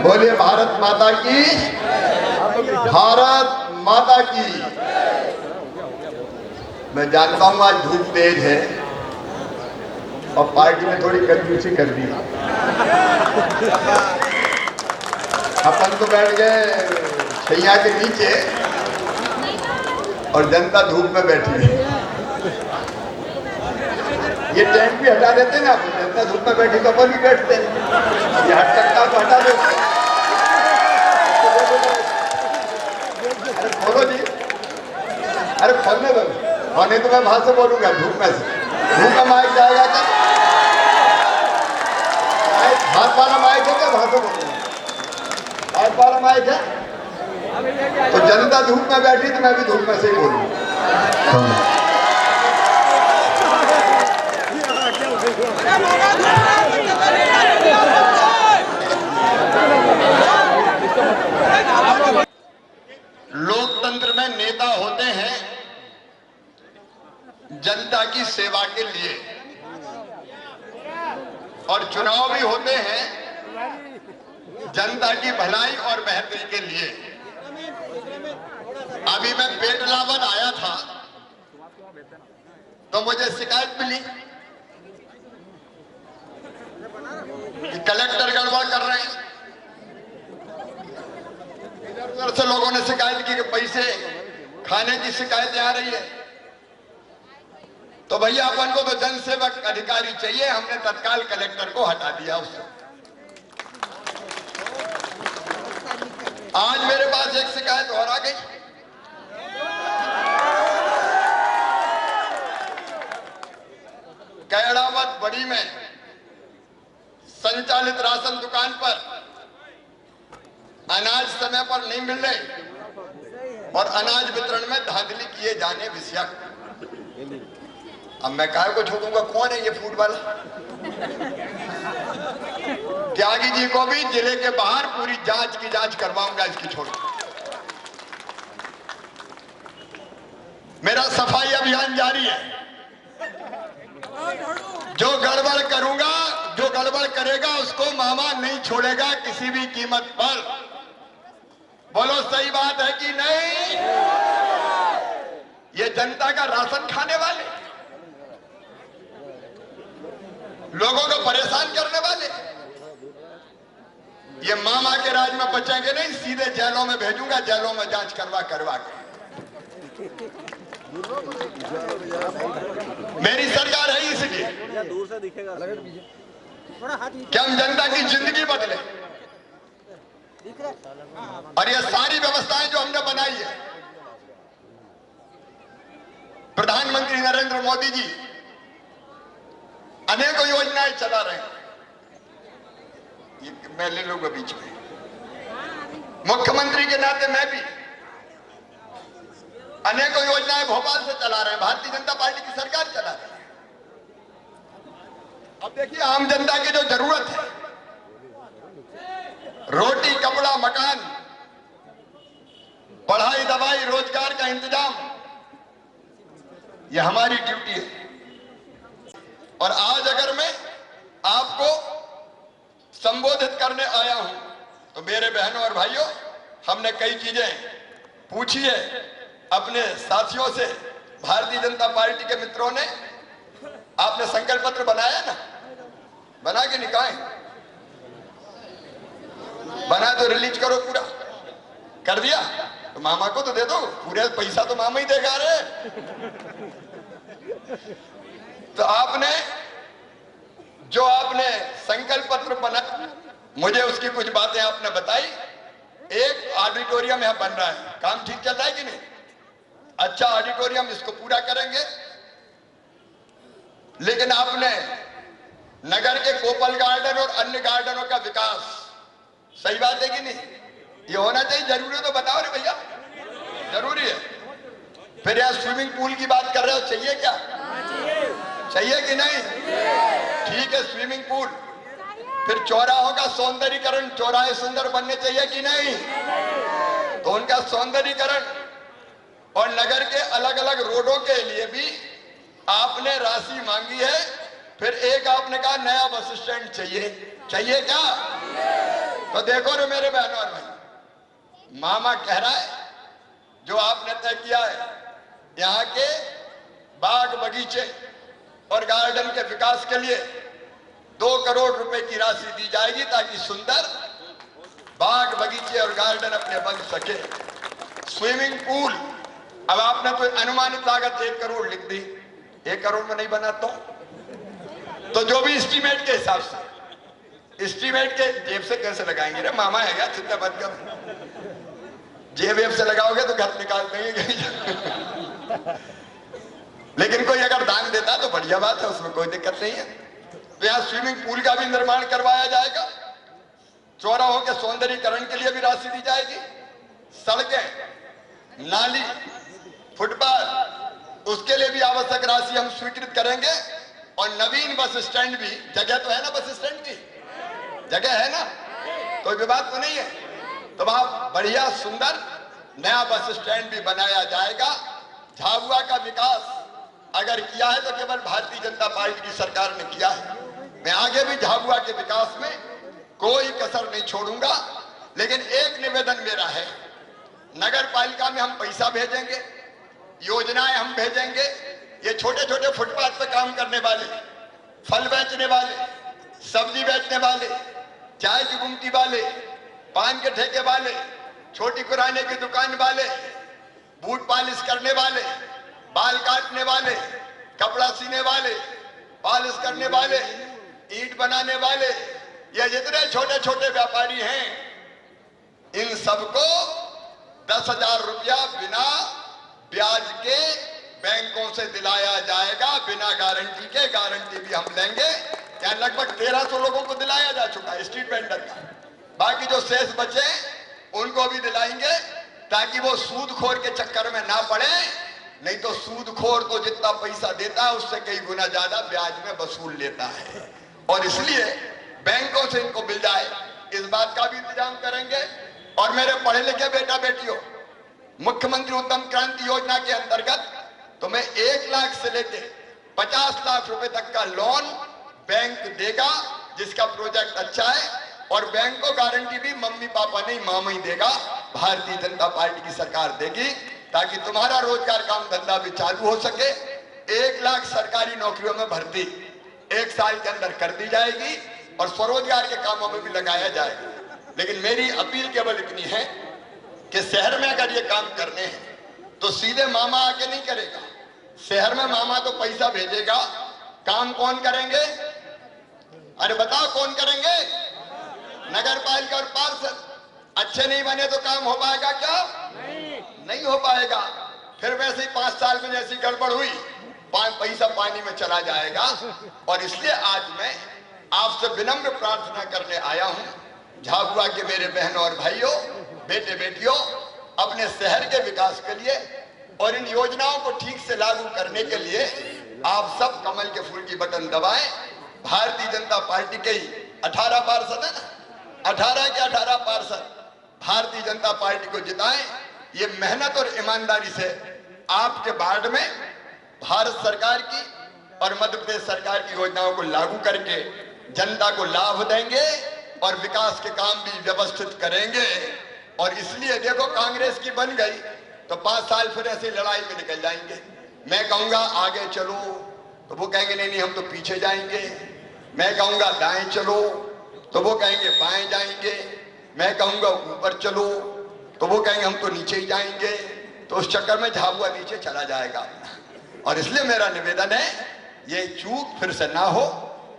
बोलिए भारत माता की, भारत माता की। मैं जानता हूं आज धूप तेज है और पार्टी में थोड़ी कंजूसी कर दी। अपन तो बैठ गए छैया के नीचे और जनता धूप में बैठी है। ये टेंट भी हटा देते ना, जनता धूप में बैठी तो अपन भी बैठते हैं। ये हट सकता तो हटा देते। अरे खोलो जी, अरे खोलने दो, नहीं तो मैं वहां से बोलूंगा धूप में से। धूप में माइक जाएगा क्या? हाथ वाला माइक है क्या? वहां से बोलूंगा हाथ वाला माइक है। तो जनता धूप में बैठी तो मैं भी धूप में से ही बोलूंगा। लोकतंत्र में नेता होते हैं जनता की सेवा के लिए और चुनाव भी होते हैं जनता की भलाई और बेहतरी के लिए। अभी मैं पेटलावन आया था तो मुझे शिकायत मिली कि कलेक्टर गड़बड़ कर रहे हैं। इधर उधर से लोगों ने शिकायत की कि पैसे खाने की शिकायतें आ रही है। तो भैया अपन को तो जनसेवक अधिकारी चाहिए, हमने तत्काल कलेक्टर को हटा दिया उससे। आज मेरे पास एक शिकायत और आ गई। कैरावत बड़ी में संचालित राशन दुकान पर अनाज समय पर नहीं मिल रहे और अनाज वितरण में धांधली किए जाने विषयक। अब मैं काय को छोड़ूंगा, कौन है ये फूड वाला? त्यागी जी को भी जिले के बाहर पूरी जांच करवाऊंगा इसकी। छोड़ मेरा सफाई अभियान जारी है। जो गड़बड़ करूंगा, जो गड़बड़ करेगा उसको मामा नहीं छोड़ेगा किसी भी कीमत पर। बोलो सही बात है कि नहीं? ये जनता का राशन खाने वाले, लोगों को परेशान करने वाले, ये मामा के राज में बचेंगे नहीं। सीधे जेलों में भेजूंगा, जेलों में जांच करवा के। मेरी सरकार है इसलिए दूर से दिखेगा कि हम जनता की जिंदगी बदले। और ये सारी व्यवस्थाएं जो हमने बनाई है, प्रधानमंत्री नरेंद्र मोदी जी अनेकों योजनाएं चला रहे हैं। ये मैं ले लूंगा बीच में। मुख्यमंत्री के नाते मैं भी अनेकों योजनाएं भोपाल से चला रहे हैं। भारतीय जनता पार्टी की सरकार चला रही है। अब देखिए आम जनता की जो जरूरत है, रोटी कपड़ा मकान, पढ़ाई दवाई रोजगार का इंतजाम, यह हमारी ड्यूटी है। और आज अगर मैं आपको संबोधित करने आया हूं तो मेरे बहनों और भाइयों, हमने कई चीजें पूछी है अपने साथियों से। भारतीय जनता पार्टी के मित्रों ने, आपने संकल्प पत्र बनाया ना? बना के निकाय बना तो रिलीज करो, पूरा कर दिया तो मामा को तो दे दो। पूरे पैसा तो मामा ही देगा रे। तो आपने जो आपने संकल्प पत्र बना, मुझे उसकी कुछ बातें आपने बताई। एक ऑडिटोरियम यहां बन रहा है, काम ठीक चल रहा है कि नहीं? अच्छा ऑडिटोरियम, इसको पूरा करेंगे। लेकिन आपने नगर के गोपाल गार्डन और अन्य गार्डनों का विकास, सही बात है कि नहीं? ये होना चाहिए, जरूरी तो बताओ रे भैया, जरूरी है। फिर यार स्विमिंग पूल की बात कर रहे हो, चाहिए क्या? चाहिए कि नहीं? ठीक है, स्विमिंग पूल। फिर चौराहों का सौंदर्यीकरण, चौराहे सुंदर बनने चाहिए कि नहीं? तो उनका सौंदर्यीकरण और नगर के अलग अलग रोडों के लिए भी आपने राशि मांगी है। फिर एक आपने कहा नया बस स्टैंड चाहिए, चाहिए क्या? तो देखो रे मेरे बहनों और भाई, मामा कह रहा है जो आपने तय किया है, यहाँ के बाग बगीचे और गार्डन के विकास के लिए 2 करोड़ रुपए की राशि दी जाएगी ताकि सुंदर बाग बगीचे और गार्डन अपने बन सके। स्विमिंग पूल, अब आपने तो अनुमानित लागत 1 करोड़ लिख दी, 1 करोड़ में नहीं बना तो जो भी एस्टीमेट के हिसाब से, एस्टीमेट के जेब से कैसे लगाएंगे रे मामा है क्या, चिंता मत कर, जेब से लगाओगे तो घर निकाल देंगे लेकिन कोई अगर दान देता तो बढ़िया बात है, उसमें कोई दिक्कत नहीं है। तो यहाँ स्विमिंग पूल का भी निर्माण करवाया जाएगा, चौराहों के सौंदर्यीकरण के लिए भी राशि दी जाएगी, सड़कें, नाली, फुटपाथ, उसके लिए भी आवश्यक राशि हम स्वीकृत करेंगे। और नवीन बस स्टैंड भी, जगह तो है ना, बस स्टैंड की जगह है ना, कोई विवाद तो नहीं है, तो वहां बढ़िया सुंदर नया बस स्टैंड भी बनाया जाएगा। झाबुआ का विकास अगर किया है तो केवल भारतीय जनता पार्टी की सरकार ने किया है। मैं आगे भी झाबुआ के विकास में कोई कसर नहीं छोड़ूंगा। लेकिन एक निवेदन मेरा है, नगर पालिका में हम पैसा भेजेंगे, योजनाएं हम भेजेंगे, ये छोटे छोटे फुटपाथ पे काम करने वाले, फल बेचने वाले, सब्जी बेचने वाले, चाय की गुमटी वाले, पान के ठेके वाले, छोटी किराने की दुकान वाले, बूट पॉलिश करने वाले, बाल काटने वाले, कपड़ा सीने वाले, पॉलिश करने वाले, ईंट बनाने वाले, ये जितने छोटे छोटे व्यापारी हैं, इन सबको 10,000 रुपया बिना ब्याज के बैंकों से दिलाया जाएगा, बिना गारंटी के। गारंटी भी हम लेंगे। यहाँ लगभग 1300 लोगों को दिलाया जा चुका है स्ट्रीट वेंडर का, बाकी जो शेष बचे उनको भी दिलाएंगे ताकि वो सूदखोर के चक्कर में ना पड़े। नहीं तो सूदखोर तो जितना पैसा देता है उससे कई गुना ज्यादा ब्याज में वसूल लेता है, और इसलिए बैंकों से इनको मिल जाए, इस बात का भी इंतजाम करेंगे। और मेरे पढ़े लिखे बेटा बेटियों, मुख्यमंत्री उद्यम क्रांति योजना के अंतर्गत तुम्हें 1 लाख से लेके 50 लाख रुपए तक का लोन बैंक देगा जिसका प्रोजेक्ट अच्छा है, और बैंक को गारंटी भी मम्मी पापा नहीं मामा ही देगा, भारतीय जनता पार्टी की सरकार देगी, ताकि तुम्हारा रोजगार काम धंधा भी चालू हो सके। 1 लाख सरकारी नौकरियों में भर्ती 1 साल के अंदर कर दी जाएगी और स्वरोजगार के कामों में भी लगाया जाएगा। लेकिन मेरी अपील केवल इतनी है कि शहर में अगर ये काम करने हैं तो सीधे मामा आके नहीं करेगा। शहर में मामा तो पैसा भेजेगा, काम कौन करेंगे? अरे बताओ कौन करेंगे? नगर पालिका और पार्षद। अच्छे नहीं बने तो काम हो पाएगा क्या? नहीं हो पाएगा। फिर वैसे ही 5 साल में जैसी गड़बड़ हुई, पैसा पानी में चला जाएगा। और इसलिए आज मैं आपसे विनम्र प्रार्थना करने आया हूं, झाबुआ के मेरे बहनों और भाइयों, बेटे बेटियों, अपने शहर के विकास के लिए और इन योजनाओं को ठीक से लागू करने के लिए आप सब कमल के फूल की बटन दबाएं। भारतीय जनता पार्टी के ही 18 पार्षद है ना, 18 के 18 पार्षद भारतीय जनता पार्टी को जिताएं। ये मेहनत और ईमानदारी से आपके वार्ड में भारत सरकार की और मध्य प्रदेश सरकार की योजनाओं को लागू करके जनता को लाभ देंगे और विकास के काम भी व्यवस्थित करेंगे। और इसलिए देखो, कांग्रेस की बन गई तो 5 साल फिर ऐसी लड़ाई में निकल जाएंगे। मैं कहूंगा आगे चलो तो वो कहेंगे नहीं नहीं हम तो पीछे जाएंगे। मैं कहूंगा दाएं चलो तो वो कहेंगे बाएं जाएंगे। मैं कहूंगा ऊपर चलो तो वो कहेंगे हम तो नीचे ही जाएंगे। तो उस चक्कर में झाबुआ नीचे चला जाएगा। और इसलिए मेरा निवेदन है, ये चूक फिर से ना हो,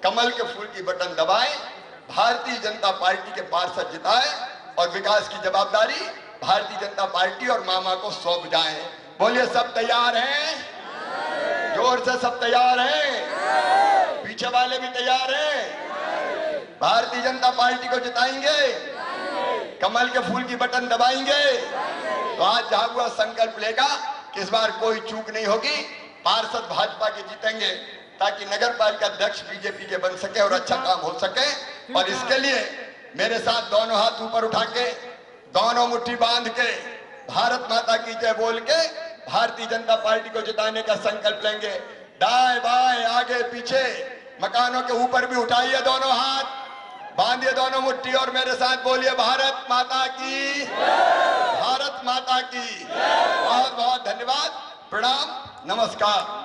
कमल के फूल की बटन दबाएं, भारतीय जनता पार्टी के पार्षद जिताएं और विकास की जवाबदारी भारतीय जनता पार्टी और मामा को सौंप जाएं। बोलिए सब तैयार हैं? जोर से सब तैयार हैं? पीछे वाले भी तैयार हैं? भारतीय जनता पार्टी को जिताएंगे, कमल के फूल की बटन दबाएंगे। तो आज झाबुआ संकल्प लेगा कि इस बार कोई चूक नहीं होगी, पार्षद भाजपा के जीतेंगे ताकि नगर पालिका अध्यक्ष बीजेपी के बन सके और अच्छा काम हो सके। और इसके लिए मेरे साथ दोनों हाथ ऊपर उठा के, दोनों मुट्ठी बांध के, भारत माता की जय बोल के भारतीय जनता पार्टी को जिताने का संकल्प लेंगे। दाएं बाएं आगे पीछे, मकानों के ऊपर भी उठाइए दोनों हाथ, बांधिए दोनों मुट्ठी और मेरे साथ बोलिए भारत माता की, भारत माता की। बहुत बहुत धन्यवाद, प्रणाम, नमस्कार।